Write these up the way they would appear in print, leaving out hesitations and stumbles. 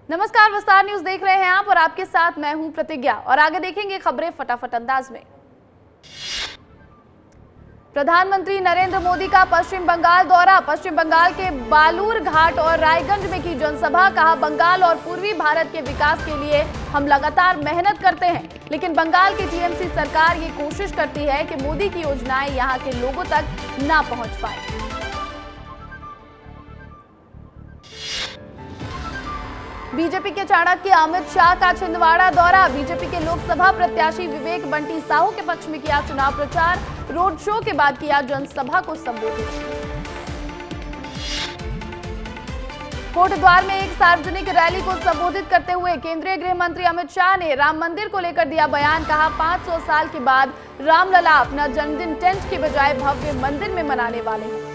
नमस्कार, विस्तार न्यूज देख रहे हैं आप और आपके साथ मैं हूं प्रतिज्ञा। और आगे देखेंगे खबरें फटाफट अंदाज में। प्रधानमंत्री नरेंद्र मोदी का पश्चिम बंगाल दौरा। पश्चिम बंगाल के बालूर घाट और रायगंज में की जनसभा। कहा, बंगाल और पूर्वी भारत के विकास के लिए हम लगातार मेहनत करते हैं, लेकिन बंगाल की टीएमसी सरकार ये कोशिश करती है कि मोदी की योजनाएं यहां के लोगों तक ना पहुंच पाए। बीजेपी के चाणक्य अमित शाह का छिंदवाड़ा दौरा। बीजेपी के लोकसभा प्रत्याशी विवेक बंटी साहू के पक्ष में किया चुनाव प्रचार। रोड शो के बाद किया जनसभा को संबोधित। कोटद्वार में एक सार्वजनिक रैली को संबोधित करते हुए केंद्रीय गृह मंत्री अमित शाह ने राम मंदिर को लेकर दिया बयान। कहा, 500 साल के बाद रामलला अपना जन्मदिन टेंट की बजाय भव्य मंदिर में मनाने वाले हैं।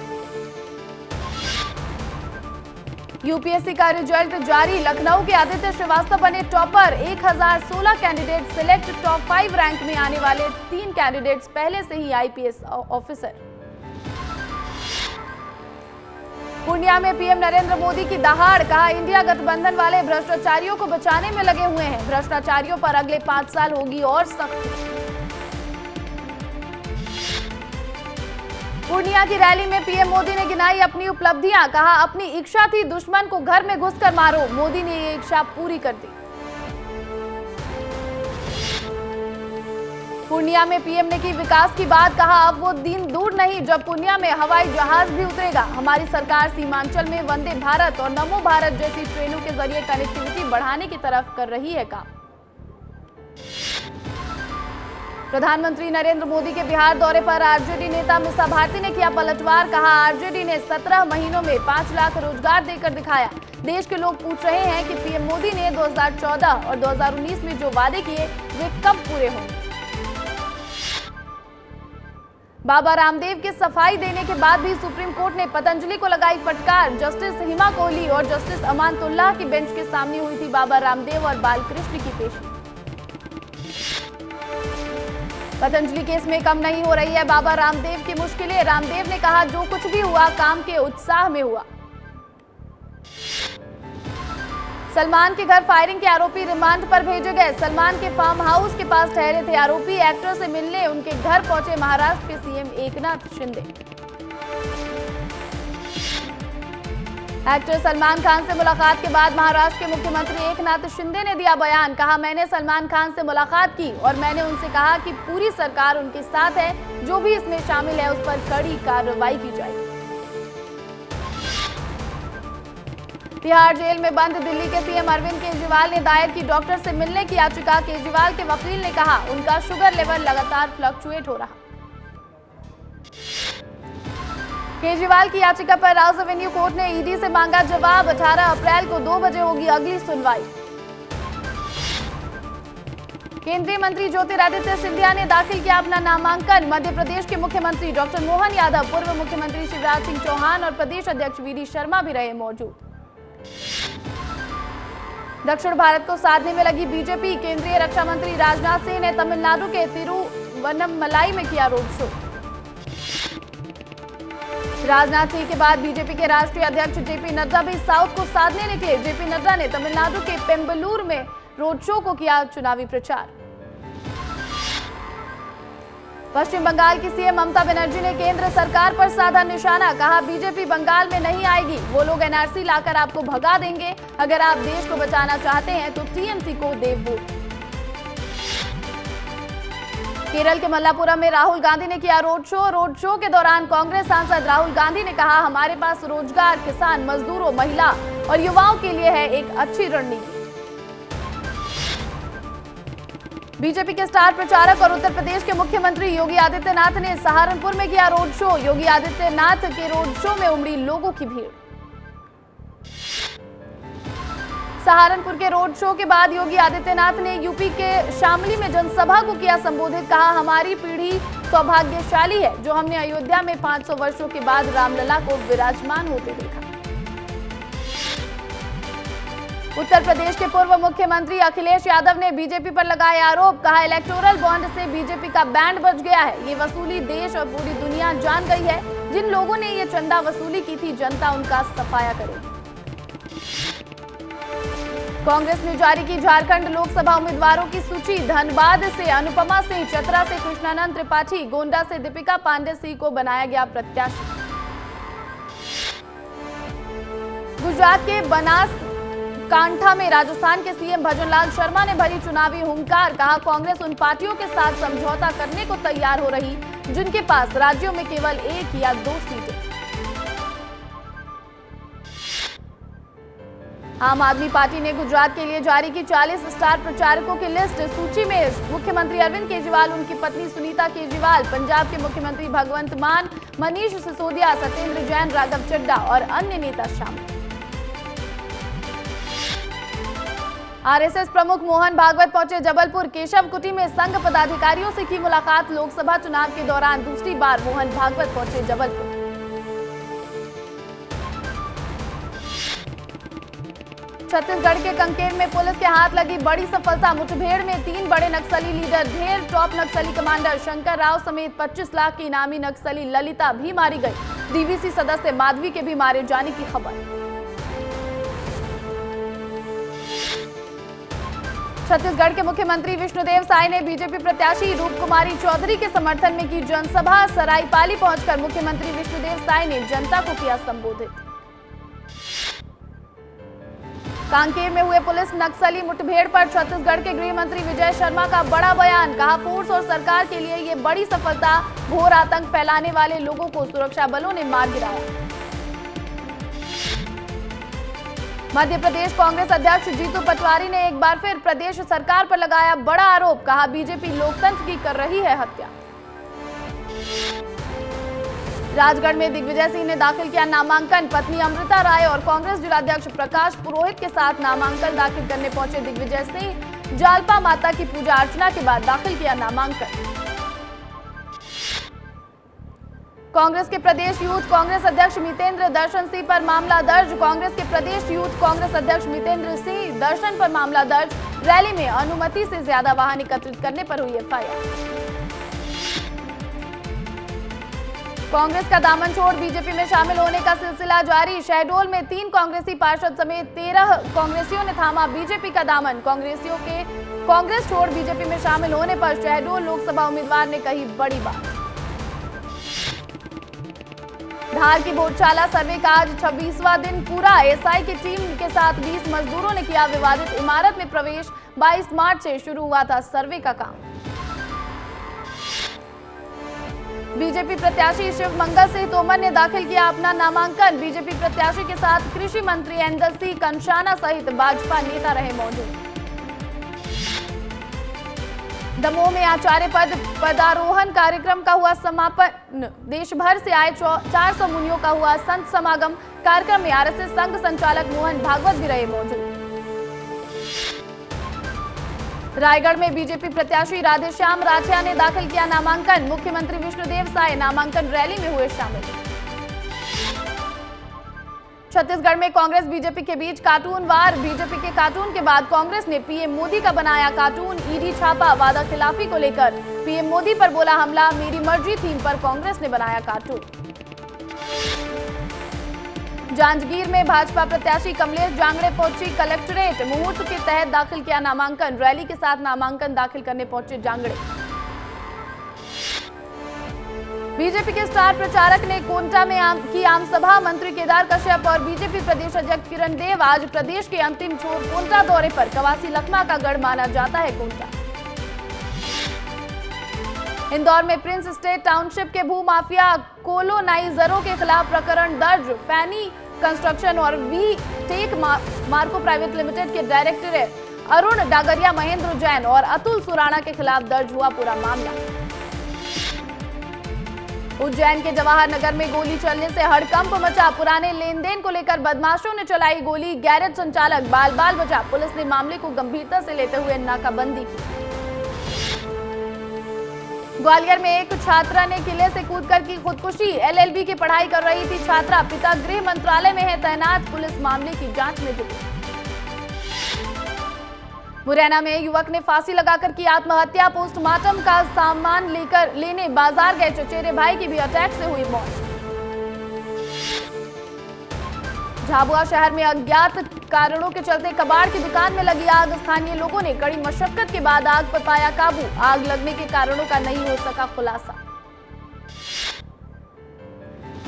यूपीएससी का रिजल्ट जारी। लखनऊ के आदित्य श्रीवास्तव बने topper. 1016 candidate select. Top 5 rank में आने वाले 3 कैंडिडेट्स पहले से ही आईपीएस ऑफिसर। पूर्णिया में पीएम नरेंद्र मोदी की दहाड़। कहा, इंडिया गठबंधन वाले भ्रष्टाचारियों को बचाने में लगे हुए हैं। भ्रष्टाचारियों पर अगले 5 साल होगी और सख्ती। पूर्णिया की रैली में पीएम मोदी ने गिनाई अपनी उपलब्धियां। कहा, अपनी इच्छा थी दुश्मन को घर में घुसकर मारो, मोदी ने ये इच्छा पूरी कर दी। पूर्णिया में पीएम ने की विकास की बात। कहा, अब वो दिन दूर नहीं जब पूर्णिया में हवाई जहाज भी उतरेगा। हमारी सरकार सीमांचल में वंदे भारत और नमो भारत जैसी ट्रेनों के जरिए कनेक्टिविटी बढ़ाने की तरफ कर रही है काम। प्रधानमंत्री नरेंद्र मोदी के बिहार दौरे पर आरजेडी नेता मीसा भारती ने किया पलटवार। कहा, आरजेडी ने 17 महीनों में 5 लाख रोजगार देकर दिखाया। देश के लोग पूछ रहे हैं कि पीएम मोदी ने 2014 और 2019 में जो वादे किए वे कब पूरे होंगे। बाबा रामदेव के सफाई देने के बाद भी सुप्रीम कोर्ट ने पतंजलि को लगाई फटकार। जस्टिस हिमा कोहली और जस्टिस अमानतुल्लाह की बेंच के सामने हुई थी बाबा रामदेव और बालकृष्ण की पेशी। पतंजलि केस में कम नहीं हो रही है बाबा रामदेव की मुश्किलें। रामदेव ने कहा, जो कुछ भी हुआ काम के उत्साह में हुआ। सलमान के घर फायरिंग के आरोपी रिमांड पर भेजे गए। सलमान के फार्म हाउस के पास ठहरे थे आरोपी। एक्टर से मिलने उनके घर पहुंचे महाराष्ट्र के सीएम एकनाथ शिंदे। एक्टर सलमान खान से मुलाकात के बाद महाराष्ट्र के मुख्यमंत्री एकनाथ शिंदे ने दिया बयान। कहा, मैंने सलमान खान से मुलाकात की और मैंने उनसे कहा कि पूरी सरकार उनके साथ है, जो भी इसमें शामिल है उस पर कड़ी कार्रवाई की जाएगी। तिहाड़ जेल में बंद दिल्ली के सीएम अरविंद केजरीवाल ने दायर की डॉक्टर से मिलने की याचिका। केजरीवाल के वकील ने कहा, उनका शुगर लेवल लगातार फ्लक्चुएट हो रहा। केजरीवाल की याचिका पर राउस एवेन्यू कोर्ट ने ईडी से मांगा जवाब। 18 अप्रैल को 2 बजे होगी अगली सुनवाई। केंद्रीय मंत्री ज्योतिरादित्य सिंधिया ने दाखिल किया अपना नामांकन। मध्य प्रदेश के मुख्यमंत्री डॉक्टर मोहन यादव, पूर्व मुख्यमंत्री शिवराज सिंह चौहान और प्रदेश अध्यक्ष वीडी शर्मा भी रहे मौजूद। दक्षिण भारत को साधने में लगी बीजेपी। केंद्रीय रक्षा मंत्री राजनाथ सिंह ने तमिलनाडु के तिरुवन्नमलाई में किया रोड शो। राजनाथ सिंह के बाद बीजेपी के राष्ट्रीय अध्यक्ष जेपी नड्डा भी साउथ को साधने निकले। जेपी नड्डा ने तमिलनाडु के पेम्बलूर में रोड शो को किया चुनावी प्रचार। पश्चिम बंगाल की सीएम ममता बनर्जी ने केंद्र सरकार पर साधा निशाना। कहा, बीजेपी बंगाल में नहीं आएगी, वो लोग एनआरसी लाकर आपको भगा देंगे। अगर आप देश को बचाना चाहते हैं तो टीएमसी को दें वोट। केरल के मल्लापुरम में राहुल गांधी ने किया रोड शो। रोड शो के दौरान कांग्रेस सांसद राहुल गांधी ने कहा, हमारे पास रोजगार, किसान, मजदूरों, महिला और युवाओं के लिए है एक अच्छी रणनीति। बीजेपी के स्टार प्रचारक और उत्तर प्रदेश के मुख्यमंत्री योगी आदित्यनाथ ने सहारनपुर में किया रोड शो। योगी आदित्यनाथ के रोड शो में उमड़ी लोगों की भीड़। सहारनपुर के रोड शो के बाद योगी आदित्यनाथ ने यूपी के शामली में जनसभा को किया संबोधित। कहा, हमारी पीढ़ी सौभाग्यशाली है जो हमने अयोध्या में 500 वर्षों के बाद रामलला को विराजमान होते देखा। उत्तर प्रदेश के पूर्व मुख्यमंत्री अखिलेश यादव ने बीजेपी पर लगाए आरोप। कहा, इलेक्टोरल बॉन्ड से बीजेपी का बैंड बज गया है। ये वसूली देश और पूरी दुनिया जान गई है। जिन लोगों ने ये चंदा वसूली की थी, जनता उनका सफाया करेगी। कांग्रेस ने जारी की झारखंड लोकसभा उम्मीदवारों की सूची। धनबाद से अनुपमा सिंह, चतरा से कृष्णानंद त्रिपाठी, गोंडा से दीपिका पांडे सिंह को बनाया गया प्रत्याशी। गुजरात के बनासकांठा में राजस्थान के सीएम भजनलाल शर्मा ने भरी चुनावी हुंकार। कहा, कांग्रेस उन पार्टियों के साथ समझौता करने को तैयार हो रही जिनके पास राज्यों में केवल 1 या 2 सीटें। आम आदमी पार्टी ने गुजरात के लिए जारी की 40 स्टार प्रचारकों की लिस्ट। सूची में मुख्यमंत्री अरविंद केजरीवाल, उनकी पत्नी सुनीता केजरीवाल, पंजाब के मुख्यमंत्री भगवंत मान, मनीष सिसोदिया, सत्येंद्र जैन, राघव चड्ढा और अन्य नेता शामिल। आरएसएस प्रमुख मोहन भागवत पहुंचे जबलपुर। केशव कुटी में संघ पदाधिकारियों से की मुलाकात। लोकसभा चुनाव के दौरान दूसरी बार मोहन भागवत पहुंचे जबलपुर। छत्तीसगढ़ के कंकेर में पुलिस के हाथ लगी बड़ी सफलता। मुठभेड़ में 3 बड़े नक्सली लीडर ढेर, टॉप नक्सली कमांडर शंकर राव समेत 25 लाख की इनामी नक्सली ललिता भी मारी गई। डीवीसी सदस्य माधवी के भी मारे जाने की खबर। छत्तीसगढ़ के मुख्यमंत्री विष्णुदेव साय ने बीजेपी प्रत्याशी रूपकुमारी चौधरी के समर्थन में की जनसभा। सरायपाली पहुंचकर मुख्यमंत्री विष्णुदेव साय ने जनता को किया संबोधित। कांकेर में हुए पुलिस नक्सली मुठभेड़ पर छत्तीसगढ़ के गृह मंत्री विजय शर्मा का बड़ा बयान। कहा, फोर्स और सरकार के लिए ये बड़ी सफलता। घोर आतंक फैलाने वाले लोगों को सुरक्षा बलों ने मार गिराया। मध्य प्रदेश कांग्रेस अध्यक्ष जीतू पटवारी ने एक बार फिर प्रदेश सरकार पर लगाया बड़ा आरोप। कहा, बीजेपी लोकतंत्र की कर रही है हत्या। राजगढ़ में दिग्विजय सिंह ने दाखिल किया नामांकन। पत्नी अमृता राय और कांग्रेस जिलाध्यक्ष प्रकाश पुरोहित के साथ नामांकन दाखिल करने पहुंचे दिग्विजय सिंह। जालपा माता की पूजा अर्चना के बाद दाखिल किया नामांकन। कांग्रेस के प्रदेश यूथ कांग्रेस अध्यक्ष मितेंद्र दर्शन सिंह पर मामला दर्ज। कांग्रेस के प्रदेश यूथ कांग्रेस अध्यक्ष मितेंद्र सिंह दर्शन पर मामला दर्ज। रैली में अनुमति से ज्यादा वाहन एकत्रित करने पर हुई एफआईआर। कांग्रेस का दामन छोड़ बीजेपी में शामिल होने का सिलसिला जारी। शहडोल में 3 कांग्रेसी पार्षद समेत 13 कांग्रेसियों ने थामा बीजेपी का दामन। कांग्रेसियों के कांग्रेस छोड़ बीजेपी में शामिल होने पर शहडोल लोकसभा उम्मीदवार ने कही बड़ी बात। धार की बोधशाला सर्वे का आज 26वां दिन पूरा। एसआई की टीम के साथ 20 मजदूरों ने किया विवादित इमारत में प्रवेश। 22 मार्च से शुरू हुआ था सर्वे का काम। बीजेपी प्रत्याशी शिव मंगल सिंह तोमर ने दाखिल किया अपना नामांकन। बीजेपी प्रत्याशी के साथ कृषि मंत्री इंदर सिंह कंषाना सहित भाजपा नेता रहे मौजूद। दमोह में आचार्य पद पदारोहण कार्यक्रम का हुआ समापन। देश भर से आए 400 मुनियों का हुआ संत समागम। कार्यक्रम में आरएसएस संघ संचालक मोहन भागवत भी रहे मौजूद। रायगढ़ में बीजेपी प्रत्याशी राधेश्याम राठिया ने दाखिल किया नामांकन। मुख्यमंत्री विष्णुदेव साय नामांकन रैली में हुए शामिल। छत्तीसगढ़ में कांग्रेस बीजेपी के बीच कार्टून वार। बीजेपी के कार्टून के बाद कांग्रेस ने पीएम मोदी का बनाया कार्टून। ईडी छापा वादा खिलाफी को लेकर। पीएम मोदी पर बोला हमला, मेरी मर्जी थीम पर कांग्रेस ने बनाया कार्टून। जांजगीर में भाजपा प्रत्याशी कमलेश जांगड़े पहुंची कलेक्ट्रेट। मुहूर्त के तहत दाखिल किया नामांकन। रैली के साथ नामांकन दाखिल करने पहुंचे जांगड़े। बीजेपी के स्टार प्रचारक ने कोंटा में की आम सभा। मंत्री केदार कश्यप और बीजेपी प्रदेश अध्यक्ष किरण देव आज प्रदेश के अंतिम छोर कोंटा दौरे पर। कवासी लखमा का गढ़ माना जाता है कोंटा। इंदौर में प्रिंस स्टेट टाउनशिप के भू माफिया कोलोनाइजरों के खिलाफ प्रकरण दर्ज। फैनी कंस्ट्रक्शन और V tech Marco private limited के डायरेक्टर अरुण डागरिया, महेंद्र जैन और अतुल सुराणा के खिलाफ दर्ज हुआ पूरा मामला। उज्जैन के जवाहर नगर में गोली चलने से हड़कंप मचा। पुराने लेन देन को लेकर बदमाशों ने चलाई गोली। गैरेज संचालक बाल बाल बचा। पुलिस ने मामले को गंभीरता से लेते हुए नाकाबंदी की। ग्वालियर में एक छात्रा ने किले से कूदकर की खुदकुशी। एलएलबी की पढ़ाई कर रही थी छात्रा। पिता गृह मंत्रालय में है तैनात। पुलिस मामले की जांच में जुटी। मुरैना में युवक ने फांसी लगाकर की आत्महत्या। पोस्टमार्टम का सामान लेने बाजार गए चचेरे भाई की भी अटैक से हुई मौत। झाबुआ शहर में अज्ञात कारणों के चलते कबाड़ की दुकान में लगी आग। स्थानीय लोगों ने कड़ी मशक्कत के बाद आग पर पाया काबू। आग लगने के कारणों का नहीं हो सका खुलासा।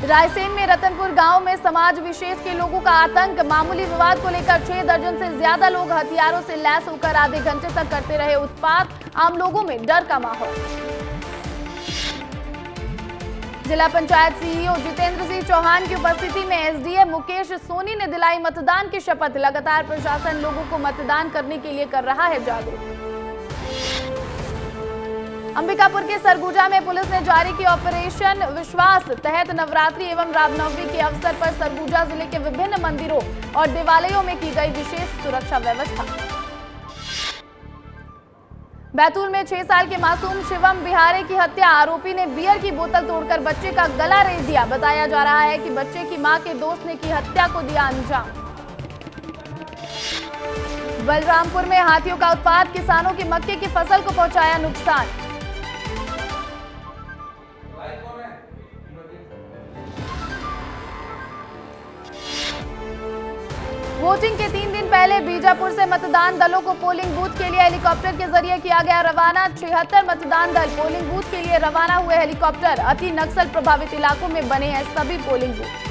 रायसेन में रतनपुर गांव में समाज विशेष के लोगों का आतंक। मामूली विवाद को लेकर 6 दर्जन से ज्यादा लोग हथियारों से लैस होकर आधे घंटे तक करते रहे उत्पात। आम लोगों में डर का माहौल। जिला पंचायत सीईओ जितेंद्र सिंह चौहान की उपस्थिति में एसडीएम मुकेश सोनी ने दिलाई मतदान की शपथ। लगातार प्रशासन लोगों को मतदान करने के लिए कर रहा है जागरूक। अंबिकापुर के सरगुजा में पुलिस ने जारी की ऑपरेशन विश्वास तहत नवरात्रि एवं रामनवमी के अवसर पर सरगुजा जिले के विभिन्न मंदिरों और देवालयों में की गई विशेष सुरक्षा व्यवस्था। बैतूल में 6 साल के मासूम शिवम बिहारे की हत्या। आरोपी ने बियर की बोतल तोड़कर बच्चे का गला रेत दिया। बताया जा रहा है कि बच्चे की मां के दोस्त ने की हत्या को दिया अंजाम। बलरामपुर में हाथियों का उत्पात। किसानों की मक्के की फसल को पहुंचाया नुकसान। वोटिंग के 3 दिन पहले बीजापुर से मतदान दलों को पोलिंग बूथ के लिए हेलीकॉप्टर के जरिए किया गया रवाना। 76 मतदान दल पोलिंग बूथ के लिए रवाना हुए। हेलीकॉप्टर अति नक्सल प्रभावित इलाकों में बने हैं सभी पोलिंग बूथ।